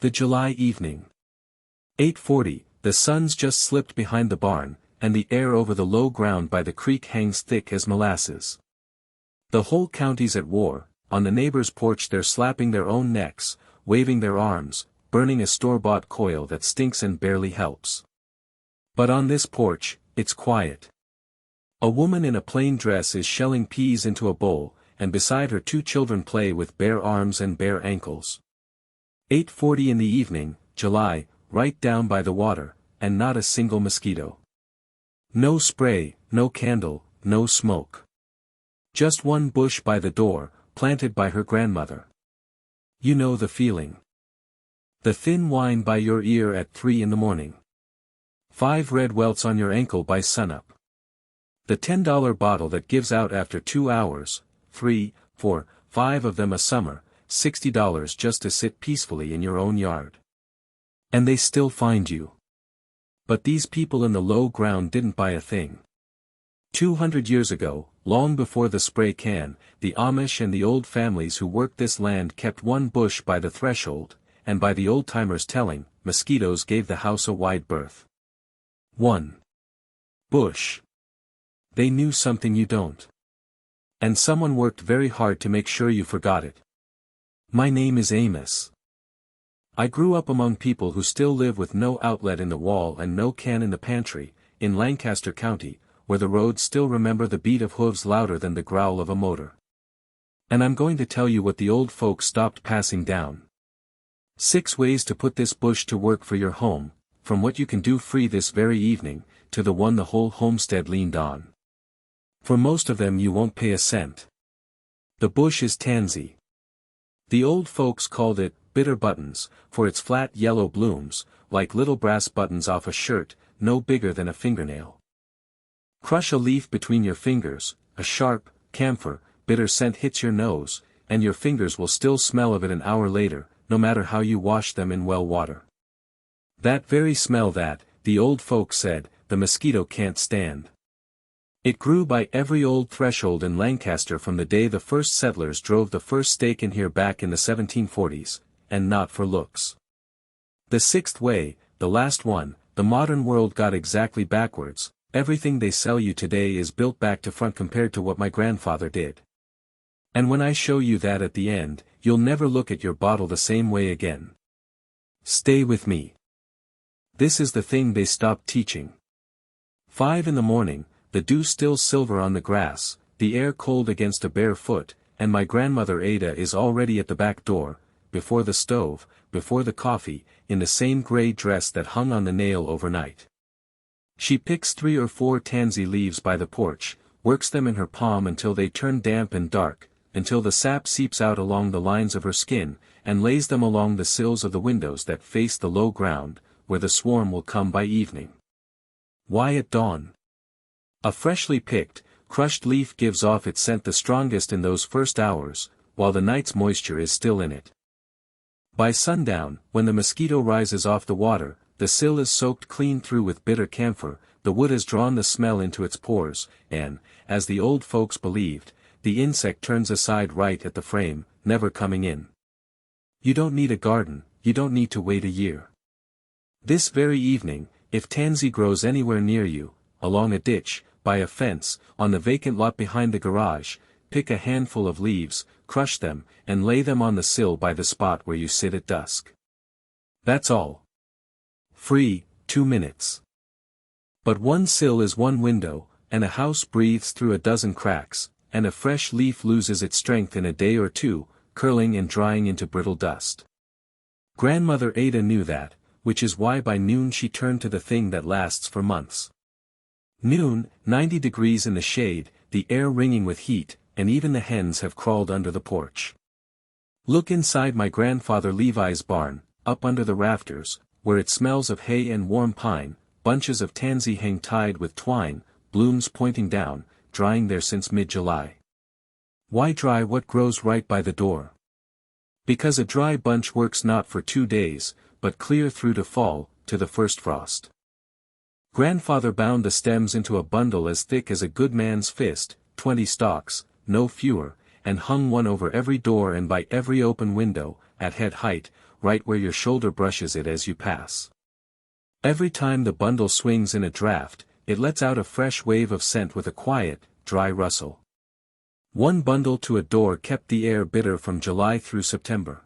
The July evening. 8:40, the sun's just slipped behind the barn, and the air over the low ground by the creek hangs thick as molasses. The whole county's at war. On the neighbor's porch they're slapping their own necks, waving their arms, burning a store-bought coil that stinks and barely helps. But on this porch, it's quiet. A woman in a plain dress is shelling peas into a bowl, and beside her 2 children play with bare arms and bare ankles. 8:40 in the evening, July, right down by the water, and not a single mosquito. No spray, no candle, no smoke. Just one bush by the door, planted by her grandmother. You know the feeling. The thin whine by your ear at 3 in the morning. 5 red welts on your ankle by sunup. The $10 bottle that gives out after 2 hours, 3, 4, 5 of them a summer, $60 just to sit peacefully in your own yard. And they still find you. But these people in the low ground didn't buy a thing. 200 years ago, long before the spray can, the Amish and the old families who worked this land kept one bush by the threshold, and by the old-timers' telling, mosquitoes gave the house a wide berth. 1. Bush. They knew something you don't. And someone worked very hard to make sure you forgot it. My name is Amos. I grew up among people who still live with no outlet in the wall and no can in the pantry, in Lancaster County, where the roads still remember the beat of hooves louder than the growl of a motor. And I'm going to tell you what the old folks stopped passing down. 6 ways to put this bush to work for your home, from what you can do free this very evening, to the one the whole homestead leaned on. For most of them you won't pay a cent. The bush is tansy. The old folks called it bitter buttons, for its flat yellow blooms, like little brass buttons off a shirt, no bigger than a fingernail. Crush a leaf between your fingers, a sharp, camphor, bitter scent hits your nose, and your fingers will still smell of it an hour later, no matter how you wash them in well water. That very smell that, the old folks said, the mosquito can't stand. It grew by every old threshold in Lancaster from the day the first settlers drove the first stake in here back in the 1740s, and not for looks. The 6th way, the last one, the modern world got exactly backwards. Everything they sell you today is built back to front compared to what my grandfather did. And when I show you that at the end, you'll never look at your bottle the same way again. Stay with me. This is the thing they stopped teaching. 5 in the morning, the dew still silver on the grass, the air cold against a bare foot, and my grandmother Ada is already at the back door, before the stove, before the coffee, in the same gray dress that hung on the nail overnight. She picks 3 or 4 tansy leaves by the porch, works them in her palm until they turn damp and dark, until the sap seeps out along the lines of her skin, and lays them along the sills of the windows that face the low ground, where the swarm will come by evening. Why at dawn? A freshly picked, crushed leaf gives off its scent the strongest in those first hours, while the night's moisture is still in it. By sundown, when the mosquito rises off the water, the sill is soaked clean through with bitter camphor, the wood has drawn the smell into its pores, and, as the old folks believed, the insect turns aside right at the frame, never coming in. You don't need a garden, you don't need to wait a year. This very evening, if tansy grows anywhere near you, along a ditch, by a fence, on the vacant lot behind the garage, pick a handful of leaves, crush them, and lay them on the sill by the spot where you sit at dusk. That's all. Free, 2 minutes. But one sill is one window, and a house breathes through a dozen cracks, and a fresh leaf loses its strength in a day or 2, curling and drying into brittle dust. Grandmother Ada knew that, which is why by noon she turned to the thing that lasts for months. Noon, 90 degrees in the shade, the air ringing with heat, and even the hens have crawled under the porch. Look inside my grandfather Levi's barn, up under the rafters, where it smells of hay and warm pine, bunches of tansy hang tied with twine, blooms pointing down, drying there since mid-July. Why dry what grows right by the door? Because a dry bunch works not for 2 days, but clear through to fall, to the first frost. Grandfather bound the stems into a bundle as thick as a good man's fist, 20 stalks, no fewer, and hung one over every door and by every open window, at head height, right where your shoulder brushes it as you pass. Every time the bundle swings in a draft, it lets out a fresh wave of scent with a quiet, dry rustle. One bundle to a door kept the air bitter from July through September.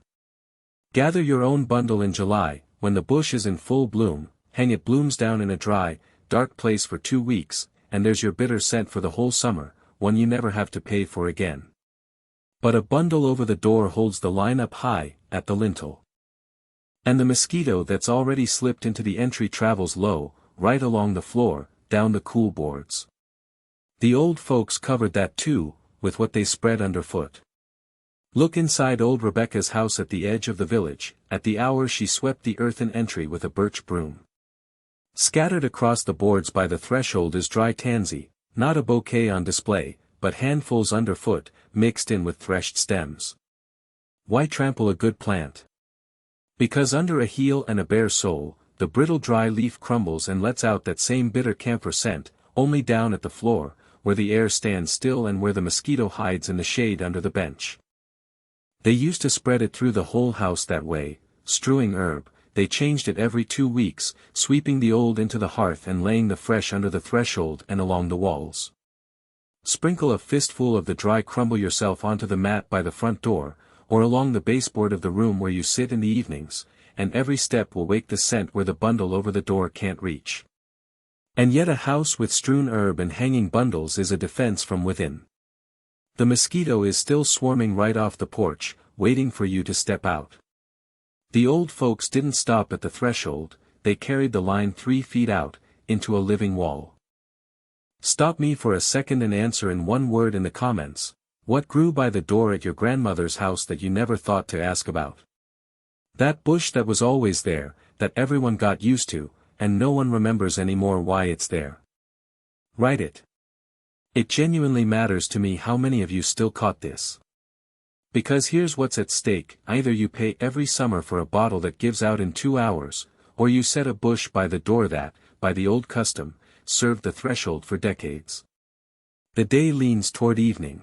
Gather your own bundle in July, when the bush is in full bloom, hang it blooms down in a dry, dark place for 2 weeks, and there's your bitter scent for the whole summer, one you never have to pay for again. But a bundle over the door holds the line up high, at the lintel. And the mosquito that's already slipped into the entry travels low, right along the floor, down the cool boards. The old folks covered that too, with what they spread underfoot. Look inside old Rebecca's house at the edge of the village, at the hour she swept the earthen entry with a birch broom. Scattered across the boards by the threshold is dry tansy, not a bouquet on display, but handfuls underfoot, mixed in with threshed stems. Why trample a good plant? Because under a heel and a bare sole, the brittle dry leaf crumbles and lets out that same bitter camphor scent, only down at the floor, where the air stands still and where the mosquito hides in the shade under the bench. They used to spread it through the whole house that way, strewing herb. They changed it every 2 weeks, sweeping the old into the hearth and laying the fresh under the threshold and along the walls. Sprinkle a fistful of the dry crumble yourself onto the mat by the front door, or along the baseboard of the room where you sit in the evenings, and every step will wake the scent where the bundle over the door can't reach. And yet a house with strewn herb and hanging bundles is a defense from within. The mosquito is still swarming right off the porch, waiting for you to step out. The old folks didn't stop at the threshold, they carried the line 3 feet out, into a living wall. Stop me for a second and answer in one word in the comments, what grew by the door at your grandmother's house that you never thought to ask about? That bush that was always there, that everyone got used to, and no one remembers anymore why it's there. Write it. It genuinely matters to me how many of you still caught this. Because here's what's at stake, either you pay every summer for a bottle that gives out in 2 hours, or you set a bush by the door that, by the old custom, served the threshold for decades. The day leans toward evening.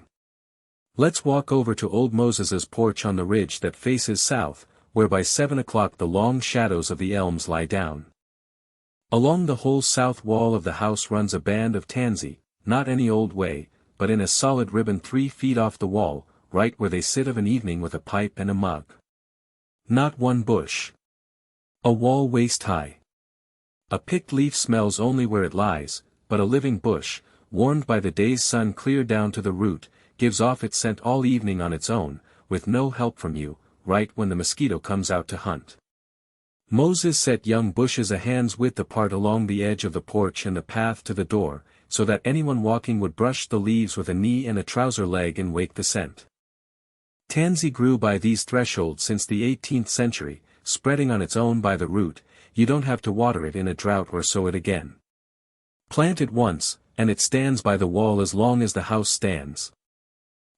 Let's walk over to old Moses's porch on the ridge that faces south, where by 7 o'clock the long shadows of the elms lie down. Along the whole south wall of the house runs a band of tansy, not any old way, but in a solid ribbon 3 feet off the wall, right where they sit of an evening with a pipe and a mug. Not one bush. A wall waist high. A picked leaf smells only where it lies, but a living bush, warmed by the day's sun clear down to the root, gives off its scent all evening on its own, with no help from you, right when the mosquito comes out to hunt. Moses set young bushes a hand's width apart along the edge of the porch and the path to the door, so that anyone walking would brush the leaves with a knee and a trouser leg and wake the scent. Tansy grew by these thresholds since the 18th century, spreading on its own by the root. You don't have to water it in a drought or sow it again. Plant it once, and it stands by the wall as long as the house stands.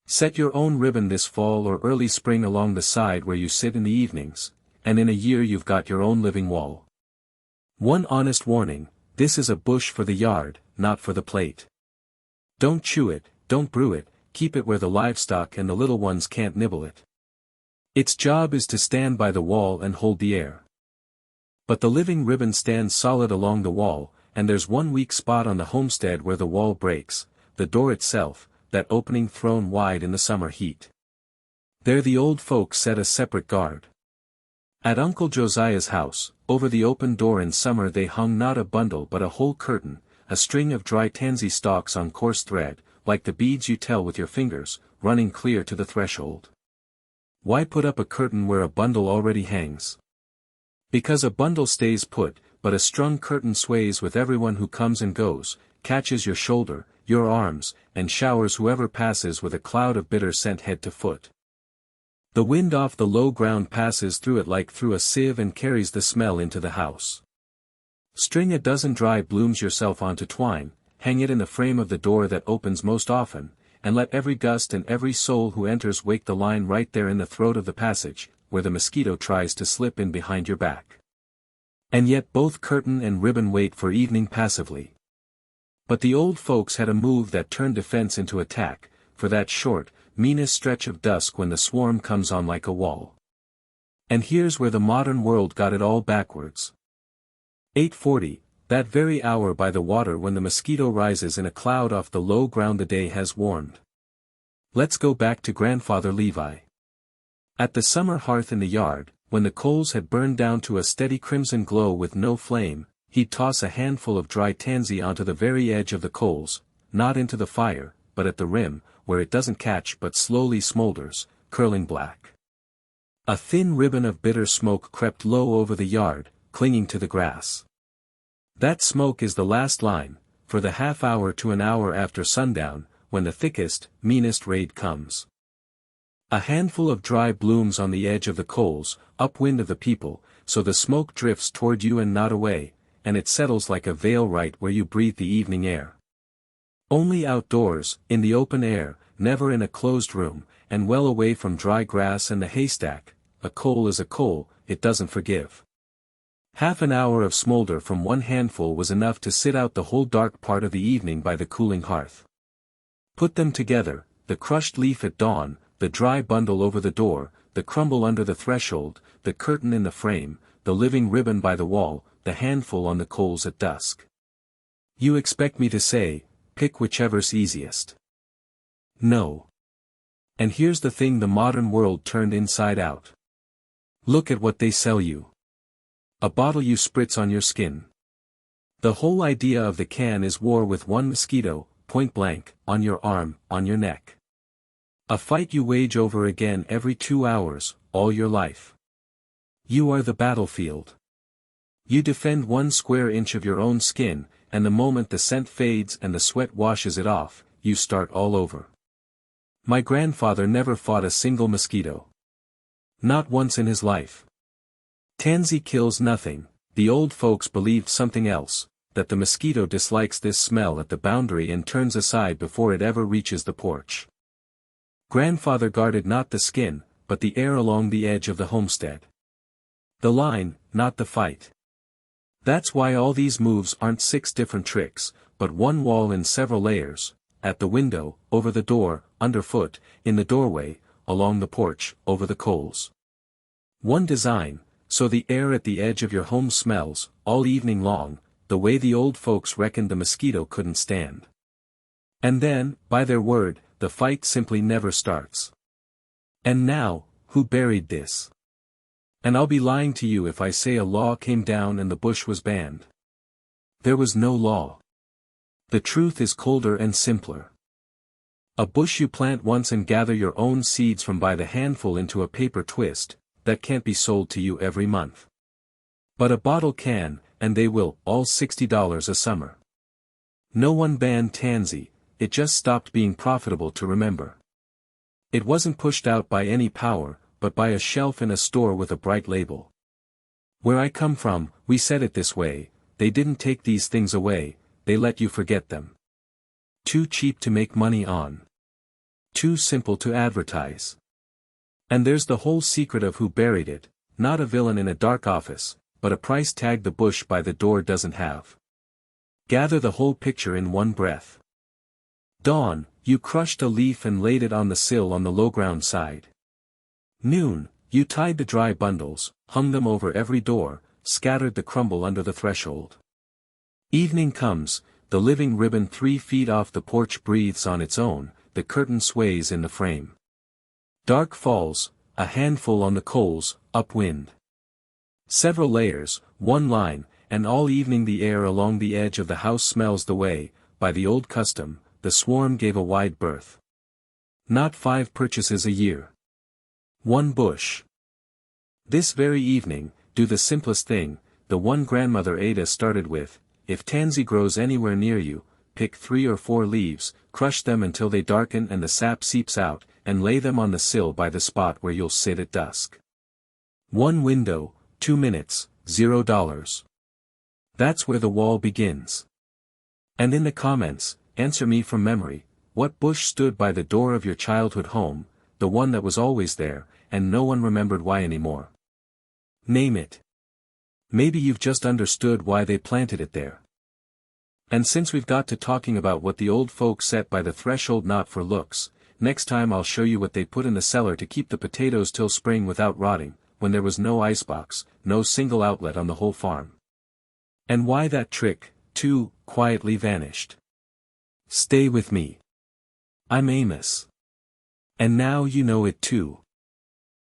Set your own ribbon this fall or early spring along the side where you sit in the evenings, and in a year you've got your own living wall. One honest warning, this is a bush for the yard, not for the plate. Don't chew it, don't brew it, keep it where the livestock and the little ones can't nibble it. Its job is to stand by the wall and hold the air. But the living ribbon stands solid along the wall, and there's one weak spot on the homestead where the wall breaks, the door itself, that opening thrown wide in the summer heat. There the old folks set a separate guard. At Uncle Josiah's house, over the open door in summer they hung not a bundle but a whole curtain, a string of dry tansy stalks on coarse thread, like the beads you tell with your fingers, running clear to the threshold. Why put up a curtain where a bundle already hangs? Because a bundle stays put, but a strung curtain sways with everyone who comes and goes, catches your shoulder, your arms, and showers whoever passes with a cloud of bitter scent head to foot. The wind off the low ground passes through it like through a sieve and carries the smell into the house. String a dozen dry blooms yourself onto twine, hang it in the frame of the door that opens most often, and let every gust and every soul who enters wake the line right there in the throat of the passage, where the mosquito tries to slip in behind your back. And yet both curtain and ribbon wait for evening passively. But the old folks had a move that turned defense into attack, for that short, meanest stretch of dusk when the swarm comes on like a wall. And here's where the modern world got it all backwards. 8:40, that very hour by the water when the mosquito rises in a cloud off the low ground the day has warmed. Let's go back to Grandfather Levi. At the summer hearth in the yard, when the coals had burned down to a steady crimson glow with no flame, he'd toss a handful of dry tansy onto the very edge of the coals, not into the fire, but at the rim, where it doesn't catch but slowly smolders, curling black. A thin ribbon of bitter smoke crept low over the yard, clinging to the grass. That smoke is the last line, for the half hour to an hour after sundown, when the thickest, meanest raid comes. A handful of dry blooms on the edge of the coals, upwind of the people, so the smoke drifts toward you and not away, and it settles like a veil right where you breathe the evening air. Only outdoors, in the open air, never in a closed room, and well away from dry grass and the haystack. A coal is a coal, it doesn't forgive. Half an hour of smolder from one handful was enough to sit out the whole dark part of the evening by the cooling hearth. Put them together, the crushed leaf at dawn, the dry bundle over the door, the crumble under the threshold, the curtain in the frame, the living ribbon by the wall, the handful on the coals at dusk. You expect me to say, pick whichever's easiest. No. And here's the thing the modern world turned inside out. Look at what they sell you. A bottle you spritz on your skin. The whole idea of the can is war with one mosquito, point blank, on your arm, on your neck. A fight you wage over again every 2 hours, all your life. You are the battlefield. You defend 1 square inch of your own skin, and the moment the scent fades and the sweat washes it off, you start all over. My grandfather never fought a single mosquito. Not once in his life. Tansy kills nothing. The old folks believed something else, that the mosquito dislikes this smell at the boundary and turns aside before it ever reaches the porch. Grandfather guarded not the skin, but the air along the edge of the homestead. The line, not the fight. That's why all these moves aren't 6 different tricks, but one wall in several layers, at the window, over the door, underfoot, in the doorway, along the porch, over the coals. One design, so the air at the edge of your home smells, all evening long, the way the old folks reckoned the mosquito couldn't stand. And then, by their word, the fight simply never starts. And now, who buried this? And I'll be lying to you if I say a law came down and the bush was banned. There was no law. The truth is colder and simpler. A bush you plant once and gather your own seeds from by the handful into a paper twist, that can't be sold to you every month. But a bottle can, and they will, all $60 a summer. No one banned tansy, it just stopped being profitable to remember. It wasn't pushed out by any power, but by a shelf in a store with a bright label. Where I come from, we said it this way, they didn't take these things away, they let you forget them. Too cheap to make money on. Too simple to advertise. And there's the whole secret of who buried it, not a villain in a dark office, but a price tag the bush by the door doesn't have. Gather the whole picture in one breath. Dawn, you crushed a leaf and laid it on the sill on the low ground side. Noon, you tied the dry bundles, hung them over every door, scattered the crumble under the threshold. Evening comes, the living ribbon 3 feet off the porch breathes on its own, the curtain sways in the frame. Dark falls, a handful on the coals, upwind. Several layers, one line, and all evening the air along the edge of the house smells the way, by the old custom, the swarm gave a wide berth. Not 5 purchases a year. 1 bush. This very evening, do the simplest thing, the one grandmother Ada started with, if tansy grows anywhere near you, pick 3 or 4 leaves, crush them until they darken and the sap seeps out, and lay them on the sill by the spot where you'll sit at dusk. 1 window, 2 minutes, $0. That's where the wall begins. And in the comments, answer me from memory, what bush stood by the door of your childhood home, the one that was always there, and no one remembered why anymore. Name it. Maybe you've just understood why they planted it there. And since we've got to talking about what the old folks set by the threshold not for looks, next time I'll show you what they put in the cellar to keep the potatoes till spring without rotting, when there was no icebox, no single outlet on the whole farm. And why that trick, too, quietly vanished. Stay with me. I'm Amos. And now you know it too.